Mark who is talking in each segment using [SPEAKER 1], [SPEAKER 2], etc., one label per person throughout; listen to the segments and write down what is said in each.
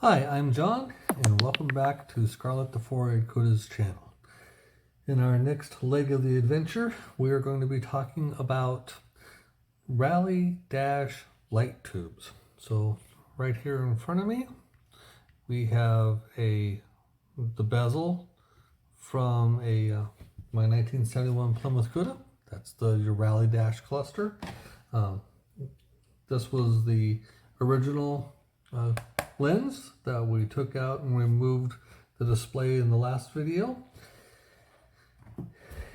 [SPEAKER 1] Hi, I'm John, and welcome back to Scarlet the Four-Eyed Cuda's channel. In our next leg of the adventure, we are going to be talking about Rallye dash light tubes. So right here in front of me, we have the bezel from my 1971 Plymouth Cuda. That's your Rallye dash cluster. This was the original lens that we took out and removed the display in the last video.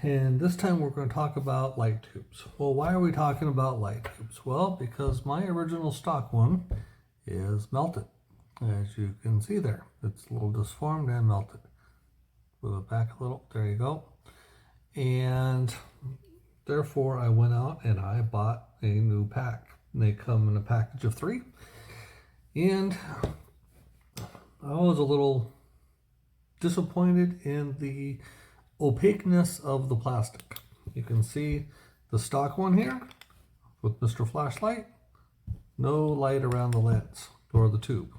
[SPEAKER 1] And this time we're going to talk about light tubes. Well, why are we talking about light tubes? Well, because my original stock one is melted. As you can see there, it's a little disformed and melted. Move it back a little, there you go. And therefore I went out and I bought a new pack. They come in a package of 3. And I was a little disappointed in the opaqueness of the plastic. You can see the stock one here with Mr. Flashlight. No light around the lens or the tube.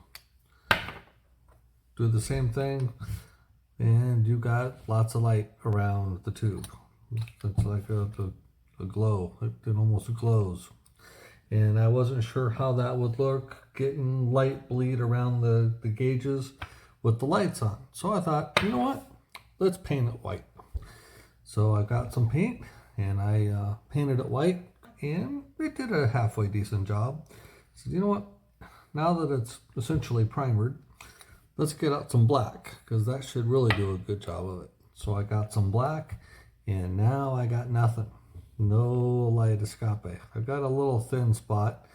[SPEAKER 1] Do the same thing and you got lots of light around the tube. It's like a glow. It almost glows. And I wasn't sure how that would look, getting light bleed around the gauges with the lights on. So I thought, you know what, let's paint it white. So I got some paint and I painted it white, and it did a halfway decent job. So you know what, now that it's essentially primered, let's get out some black, because that should really do a good job of it. So I got some black, and now I got nothing. No light escape. I've got a little thin spot,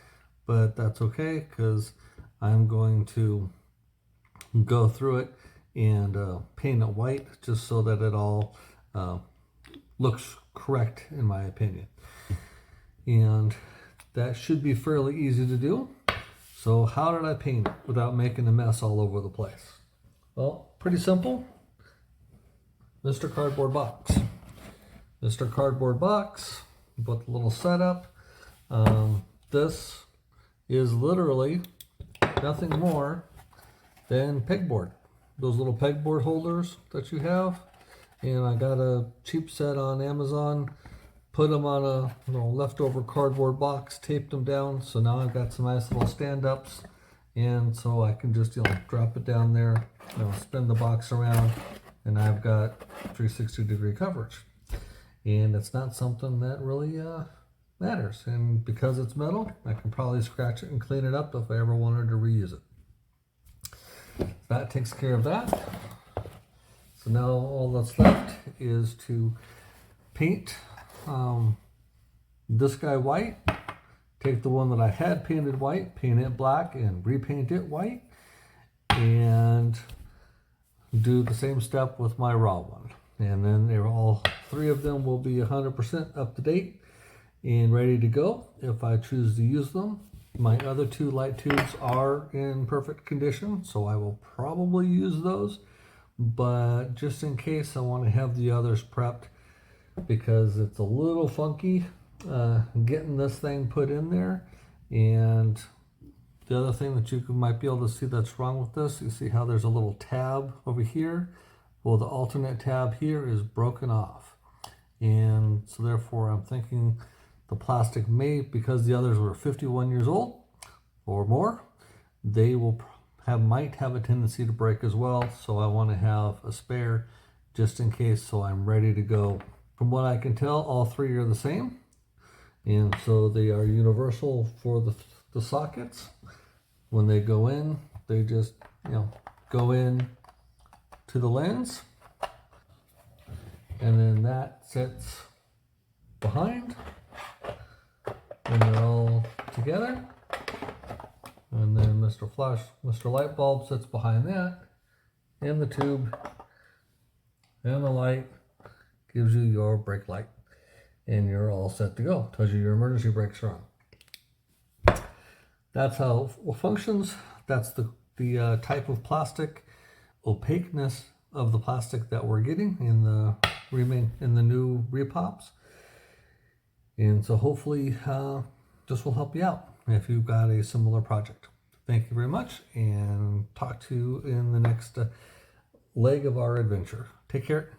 [SPEAKER 1] but that's okay because I'm going to go through it and paint it white just so that it all looks correct in my opinion. And that should be fairly easy to do. So how did I paint it without making a mess all over the place? Well, pretty simple. Mr. Cardboard Box. Mr. Cardboard Box, put the little setup. This is literally nothing more than pegboard. Those little pegboard holders that you have. And I got a cheap set on Amazon, put them on a leftover cardboard box, taped them down. So now I've got some nice little stand-ups. And so I can just drop it down there, spin the box around, and I've got 360-degree coverage. And it's not something that really matters. And because it's metal, I can probably scratch it and clean it up if I ever wanted to reuse it. That takes care of that. So now all that's left is to paint this guy white. Take the one that I had painted white, paint it black, and repaint it white. And do the same step with my raw one. And then all 3 of them will be 100% up to date and ready to go if I choose to use them. My other 2 light tubes are in perfect condition, so I will probably use those. But just in case, I want to have the others prepped because it's a little funky getting this thing put in there. And the other thing that you might be able to see that's wrong with this, you see how there's a little tab over here? Well, the alternate tab here is broken off. And so therefore I'm thinking the plastic may, because the others were 51 years old or more, they might have a tendency to break as well. So I want to have a spare just in case, so I'm ready to go. From what I can tell, all 3 are the same. And so they are universal for the sockets. When they go in, they just, go in to the lens, and then that sits behind, and they're all together. And then Mr. Light Bulb sits behind that, and the tube and the light gives you your brake light, and you're all set to go. Tells you your emergency brakes are on. That's how it functions. That's the type of plastic opaqueness of the plastic that we're getting in the new repops. And so hopefully this will help you out if you've got a similar project. Thank you very much, and talk to you in the next leg of our adventure. Take care.